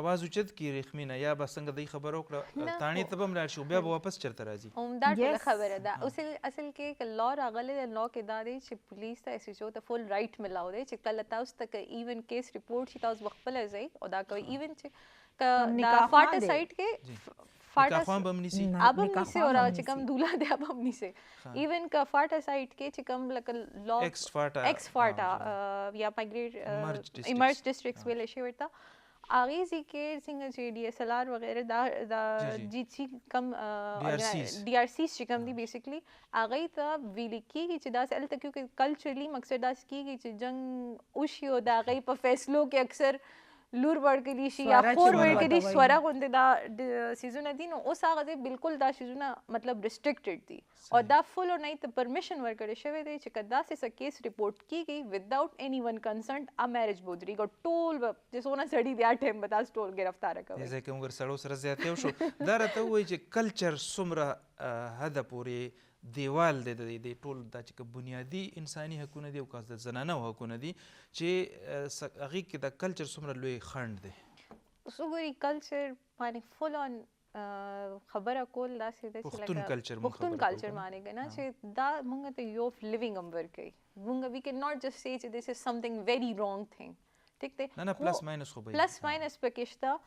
आवाज اوچت کی رخمینه یا به څنګه دی خبرو کړه تانی ته بم لاړ شو بیا به واپس چرته راځي دا ټول خبره ده اصل کې لا راغله د لا کې دا دی چې پولیس ته اس ایچ او ته فل رائټ ملاو دی چې کله تاسو ته ایون کیس ریپورت شي تاسو خپل ځای او دا کوي ایون چې دا فاټا سایت کې فاٹا اب ہم سے اور چکم دولا دے اب ہم سے ایون کا فاٹا سائٹ کے چکم لک لا ایکس فاٹا یا مائگریٹ ایمرج ڈسٹرکٹس ویل شیورتا آگے سی کے سنگ جی ڈی ایس ایل آر وغیرہ دا جی سی کم ڈی آر سی چکم دی بیسکلی آگے تا ویلی کی گئی چدا سے ال تک کیونکہ کلچرلی مقصد دا کی گئی چ جنگ اوشیو دا گئی په فیصلو کې اکثر لور ورکلی شي یا خور ورکلی سوره غونډه دا سیزونه دي نو اوس هغه بالکل دا سیزونه مطلب ریسټریکټډ دي او دا فول اور نه ته پرمیشن ورکړی شوی دی چې کدا سه کیس ریپورٹ کیږي وداؤٹ اینی ون کنسنٹ ا میرج بودری کو ټول چې سونه سړی دی اټم بتا ټول گرفتار کوي زه کوم ور سړو سره زیاتې شو دا راته وایي چې کلچر سمره هدا پوری دیوال دی د ټول دا چې بنیادی انساني حقونه دي او که د زنانه حقونه دي چې هغې کې د کلچر څومره لوی خنډ دی وګورئ کلچر باندې فل آن خبره کول داسې ده پښتون کلچر پښتون کلچر باندې که نه چې دا مونږ ته یو لیوینګ هم ورکوي مونږ وی کین ناٹ جسٹ سے چې دس از سمثینګ ویری رانګ تھنګ ټیک دی نه پلس ماینس خو به پلس ماینس پکې شته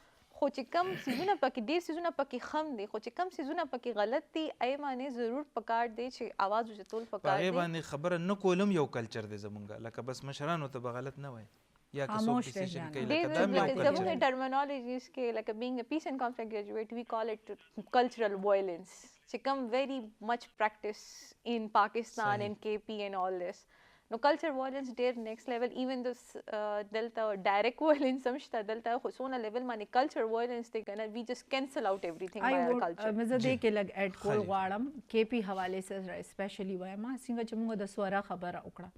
خو چې کم سیزونه پکې ډېر سیزونه پکې خم دي خو چې کم سیزونه پکې غلط دي ای معنی ضرور پکار دی چې आवाज وچتول پکار دی هغه باندې خبره نه کولم یو کلچر دی زمونږ لکه بس مشرانو ته به غلط نه وای یا که څوک ډیسیژن کوي لکه دا مې زمونږ ټرمینالوجیز کې لکه بینګ ا پیس اینڈ کانفلکٹ گریجویټ وی کال اٹ کلچرل وایلنس چې کم ویری مچ پریکټس ان پاکستان ان کے پی اینڈ آل دس نو کلچر وایلنس ډیر نیکسٹ لیول ایون دلته ډایرکټ وایلنس هم شته دلته خو څونه لیول باندې کلچر وایلنس دی کنه وی جسٹ کینسل اوټ ایوریثینګ بای آور کلچر مزه دې کې لګ اډ کول غواړم کې پی حواله سره اسپیشلی وایم څنګه چې موږ د سوره خبره وکړه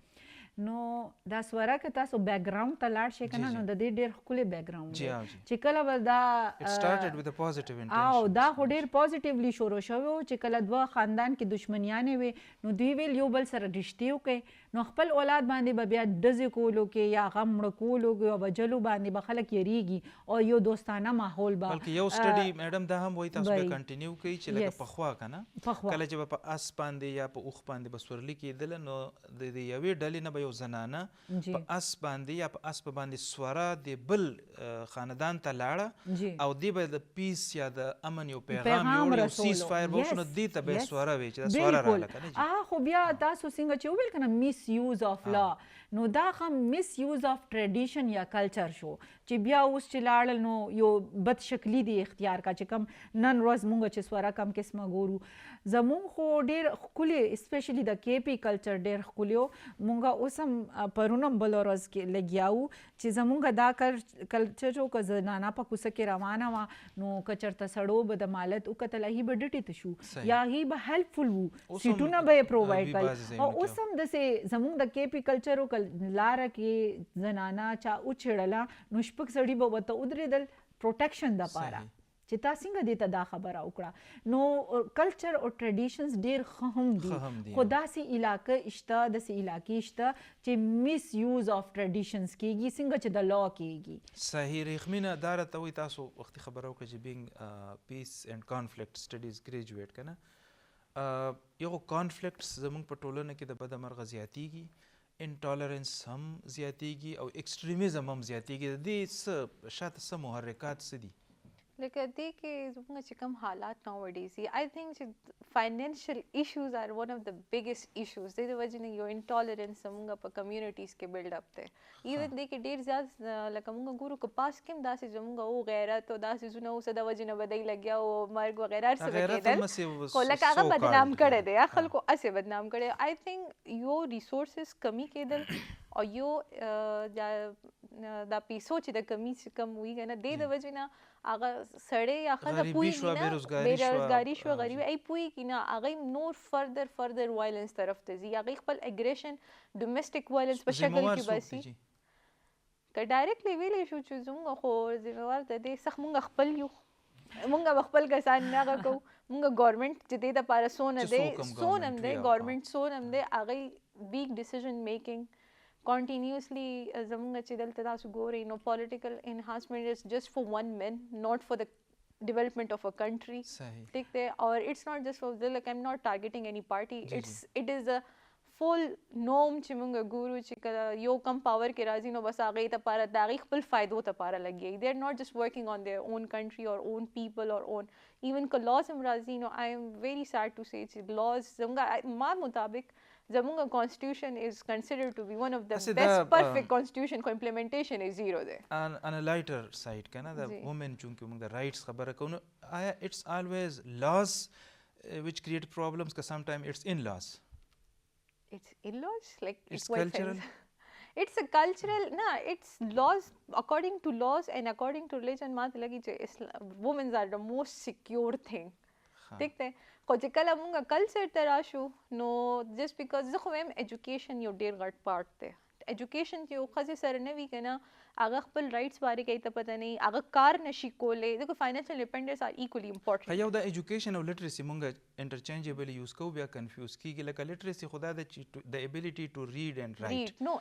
نو دا سوره کې تاسو بیک گراوند ته لاړ شئ کنه نو د دې ډېر ښکلی بیک گراوند دی چې کله به دا started with a positive intention او دا خو ډېر پازیټیولی شروع شوی و چې کله دوه خاندان کې دشمنیانې وې نو دوی ویل یو بل سره رښتې وکړئ نو خپل اولاد باندې به بیا ډزې کولو کې یا غم مړه کولو کې او وجلو باندې به خلک یریږي او یو دوستانه ماحول به بلکې یو سټډي میډم دا هم وایي تاسو به کنټینیو کوئ چې لکه پخوا که نه کله چې به په اس باندې یا په اوښ باندې به سورلي کېدله نو د یوې ډلې نه به یو زنانه په اس باندې یا په اسپ باندې سوره د بل خاندان ته لاړه او دی به د پیس یا د امن یو پیغام یو سیز فایر به وشو نو دې ته به سوره وي چې دا سوره راغله که نه خو بیا تاسو څنګه چې وویل که نه میس یوز اف لا نو دا هم میس یوز اف ټریډیشن یا کلچر شو چې بیا اوس چې لاړل نو یو بد شکلی دی اختیار کا چې کم نن ورځ مونږ چې سوره کم قسمه ګورو زمونږ خو ډېر ښکلی اسپیشلی د کې پی کلچر ډېر ښکلی و مونږ اوس هم پرونم بله ورځ کې لګیا وو چې زمونږ دا کلچر و که زنانه په کوڅه کې روانه وه نو که چېرته سړو به د مالت وکتل هغې به ډټې ته شو یا هغې به هیلپفل وو سیټونه به یې پرووایډ کړل او اوس هم داسې زمونږ د کې پی کلچر و که لاره کې زنانه چا وچېړله نو شپږ سړي به ورته ودرېدل پروټیکشن دپاره چې تا څنګه دې ته دا خبره وکړه نو کلچر او ټریډیشنز ډېر ښه هم دي خو داسې علاقه شته داسې علاقې شته چې میس یوز اف ټریډیشنز کېږي څنګه چې د لا کېږي صحیح ریخمینه دا راته وایي تاسو وختي خبره وکړه چې بینګ پیس اینډ کانفلکټ سټډیز ګریجویټ که نه یو کانفلکټس زموږ په ټولنه کې د بده مرغه زیاتیږي انټالرنس هم زیاتیږي او ایکسټریمیزم هم زیاتیږي د دې څه شاته څه محرکات څه دي لکه دې کې زموږ چې کوم حالات ناو ډیز دي آی تھنک چې فاینانشل ایشوز آر ون اف د بیګیسټ ایشوز د وجې نه یو انټالرنس زموږ په کمیونټیز کې بلډ اپ دی ایون دې کې ډېر زیات لکه موږ ګورو که پاس کې هم داسې زموږ او غیرت او داسې زونه اوس د وجې نه به دی لګیا او مرګ وغیره هر څه کېدل خو لکه هغه بدنام کړی دی خلکو هسې بدنام کړی آی تھنک یو ریسورسز کمی کېدل او یو دا پیسو چې د کمی چې کم وي که نه دې د وجې نه هغه سړی یا ښځه پوهېږي نه بېروزګاري شوه غریبي ای پوهېږي نه هغوی نور فردر وایلنس طرف ته ځي هغوی خپل اګریشن ډومسټک وایلنس په شکل کې باسي که ډایرکټلی ویلی شو چې زموږ خو ذمهوار د دې سخت مونږ خپل یو مونږ به خپل کسان نه هغه کوو مونږ ګورنمنت چې دې دپاره څونه چې دی څوک هم څونه government هم دی وي او ګورنمنټ څونه هم دی هغوی weak decision making continuously زمونږ چې دلته تاسو ګورئ نو political enhancement is just for one man not for the development of a country صحیح ٹھیک ہے اور it's not just for like I'm not targeting any party جی it is a full norm چې مونږ ګورو چې کله یو کم پاور کې راځي نو بس هغې دپاره د هغې خپل فایدو دپاره لګیږي they are not just working on their own country or own people or own even که laws هم راځي نو I am very sad to say چې laws زمونږ ما مطابق زمونږ constitution is considered to be one of the Asi best da, perfect constitution کو implementation is zero there on a lighter side کنه د جی. women چونکه موږ د رائټس خبره کوو نو آیا it's always laws which create problems که sometimes it's in laws it's in-laws like It's what cultural? sense? It's a cultural no it's laws according to laws and according to religion mat lagi women are the most secure thing ٹھیک دی خو چې کله مونږ کلچر ته راشو نو جست بیکاز زه خو وایم ایجوکیشن یو ډېر غټ پارټ دی ایجوکیشن چې یو ښځې سره نه وي که نه هغه خپل رایټس بارے کوي ته پته نه وي هغه کار نشي کولی ځکه فاینانشل ډیپینډنس آر ایکولی امپورټنټ یو د ایجوکیشن او لټریسي مونږ انټرچینجبلی یوز کوو بیا کنفیوز کیږي لکه لټریسي خو دا ده چې د ایبیلیټي ټو ریډ اینډ رایټ نو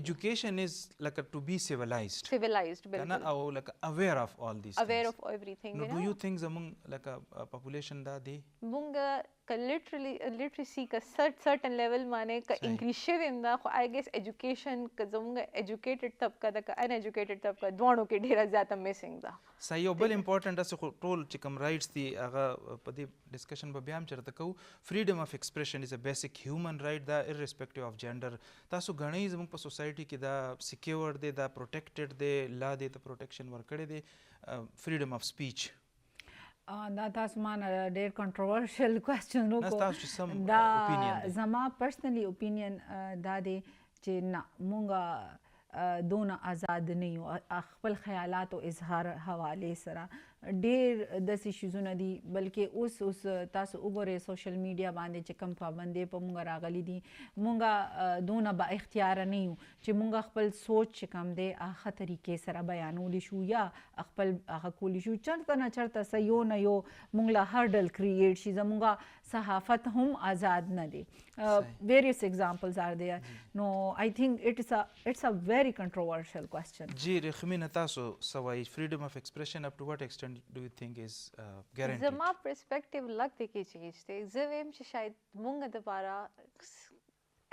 ایجوکیشن از لکه ټو بی سیویلایزډ civilized کنه بالکل او لکه اویر اف all these aware things. of everything نو you ډو know یو تھنک زمونږ لکه پاپولیشن دا دی مونږ که لټرسي که سرټن لیول باندې که صحیح. انکریز شوی هم ده خو آی ګیس ایجوکیشن که زمونږ ایجوکیټډ طبقه ده که ان ایجوکیټډ طبقه دواړو کې ډېره زیاته میسنګ ده صحیح یو بل امپورټنټ داسې خو ټول چې کوم رایټس دي هغه په دې ډسکشن به بیا هم چېرته کوو فریډم اف ایکسپریشن از ا بیسک هیومن رایټ دا ارسپیکټیو اف جنډر تاسو ګڼئ زموږ په سوسایټي کې دا سیکیور دی دا پروټیکټډ دی لا دې ته پروټیکشن ورکړی دی فریډم اف سپیچ دا تاسو ما نه ډېر کنټروورشل کوېسچن نه ستاسو چې سم دا opinion دی. زما پرسنلی اوپینین دا دی چې نه مونږ دونه آزاد نه یو خپل خیالاتو اظهار حوالې سره ډېر داسې شیزونه دي بلکې اوس تاسو وګورئ سوشل میډیا باندې چې کوم پابندۍ په مونږ راغلي دي مونږ دونه با اختیاره نه یو چې مونږ خپل سوچ چې کوم دی هغه طریقې سره بیانولی شو یا خپل هغه کولی شو چېرته نه چېرته څه یو نه یو مونږ له هرډل کریټ شي زمونږ صحافت هم آزاد نه دی various examples are there no I think it's a very controversial question جی رخمینه تاسو سوای فریډم اف ایکسپریشن اپ ټو واټ ایکسټینټ do you think is guaranteed زما پرسپیکټیو لګ دی کې چیز دی زه ویم چې شاید مونږ دپاره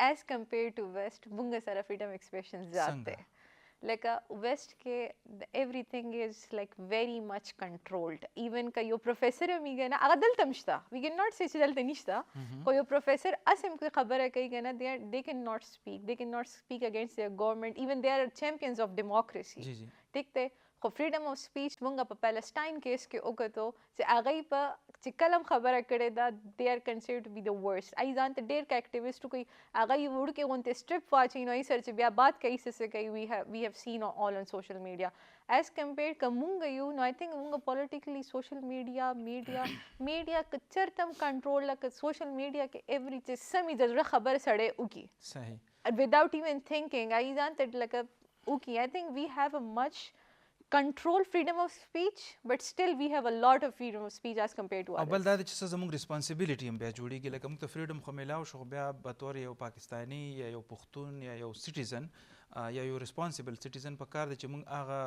ایز کمپیر ټو ویسټ مونږ سره فریډم ایکسپریشن زیات دی لکه ویسٹ کې everything is like very much controlled even که یو پروفیسر هم وي که نه هغه دلته هم شته we can not say چې دلته نشته خو یو پروفیسر هسې هم کوئی خبره کوي که نه they cannot speak against their government even they are champions of democracy جی جی ټیک دی خو فریډم اف سپیچ مونږ په پیلسټاین کیس کې وکتو چې هغوی په چې کله هم خبره کړې ده they are considered to be the worst ای ځان ته ډېر که اکټیویسټ کوي هغوی وړوکې غوندې سټرپ واچوي نو ای سره چې بیا بات کوي څه کوي we have seen all on social media as compared که مونږ یو نو I think مونږ پولیټیکلی سوشل میډیا که چېرته هم کنټرول لکه سوشل میډیا کې every چې سمې د زړه خبره سړی وکړي صحیح without even thinking ای ځان ته لکه وکړي I think we have a much control freedom of speech but still we have a lot of freedom of speech as compared to او others بل دا دی چې څه زموږ ریسپانسیبیلیټي هم بیا جوړیږي لکه موږ ته فریډم خو میلاو شو خو بیا به طور یو پاکستاني یا یو پښتون یا یو سټیزن یا یو ریسپانسیبل سټیزن په کار دی چې موږ هغه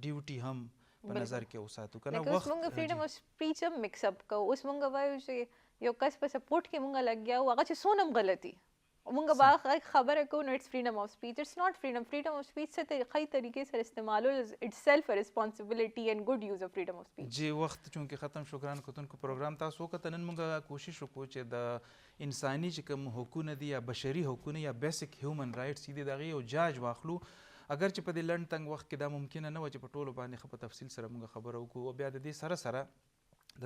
ډیوټي هم په نظر کې وساتو که نه like اوس مونږ freedom of speech هم mix up کوو اوس مونږ وایو چې یو کس په سپورټ کې مونږ لګیا وو هغه چې څونه هم غلطي مونږ به خبره کوو نو اټس freedom of speech it's not freedom of speech څه طریقې سره استعمالول itself a responsibility and good use of freedom of speech جی وخت چونکې ختم شو ګران کتونکو پروګرام تاسو وکړه نن موږ کوشش وکړو چې د انساني چې کوم حقونه دي یا بشري حقونه یا بیسک هیومن رایټس دي د هغې یو جاج واخلو اگر چې په دې لنډ تنګ وخت کې دا ممکنه نه وه چې په ټولو باندې ښه په تفصیل سره موږ خبره وکړو او بیا د دې سره سره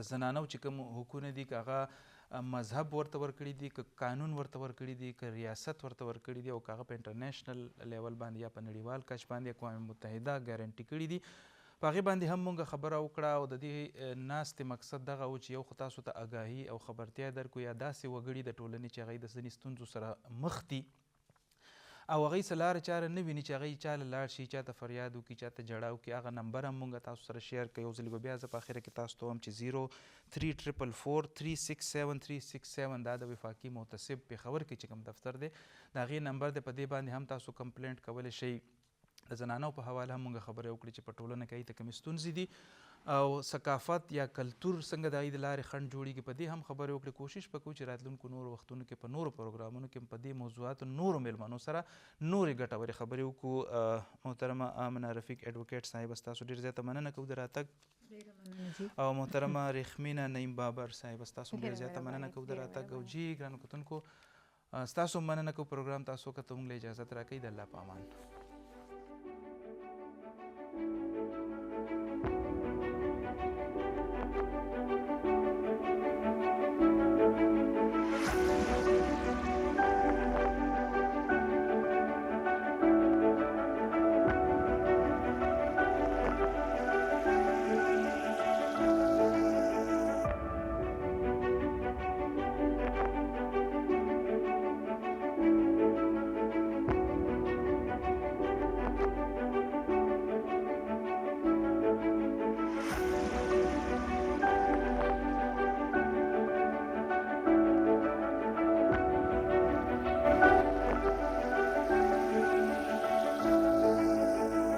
د زنانو چې کوم حقونه دي که هغه مذهب ورته ورکړي دي که قانون ورته ورکړي دي که ریاست ورته ورکړي دي او که هغه په انټرنیشنل لیول باندې یا په نړیوال کچ باندې اقوام متحده ګارنټي کړي دي په هغې باندې هم مونږ خبره وکړه او د دې ناستې مقصد دغه و چې یو خو تاسو ته آګاهي او خبرتیا درکړو یا داسې وګړي د ټولنې چې هغوی د ځینې ستونزو سره مخ دي او هغوی څه لاره چاره نه ویني چې هغوی چا له لاړ شي، چا ته فریاد وکړي، چا ته ژړا وکړي. هغه نمبر هم مونږ تاسو سره شیر کړو. یو ځل به بیا زه په اخره کې تاسو ته وایم چې 0344467367 دا د وفاقي محتسب پېښور کې چې کوم دفتر دی د هغې نمبر دی. په دې باندې هم تاسو کمپلینټ کولی شئ. د زنانو په حواله هم مونږ خبرې وکړې چې په ټولنه کې هغوی ته کومې ستونزې دي او ثقافت یا کلتور څنګه د هغوی د لارې خنډ جوړېږي. په دې هم خبرې وکړې. کوشش به کوو چې راتلونکو نورو وختونو کې په نورو پروګرامونو کې په دې موضوعاتو نورو میلمنو سره نورې ګټورې خبرې وکړو. محترمه آمنه رفیق ایډوکیټ صاحب ستاسو ډېر زیاته مننه کوو د راتګ. او محترمه ریخمینه نعیم بابر صاحب ستاسو ډېر زیاته مننه کوو د راتګ. او جی ګرانو کتونکو ستاسو مننه کوو. پروګرام تاسو کته مونږ له اجازت راکوئ. د الله په امان.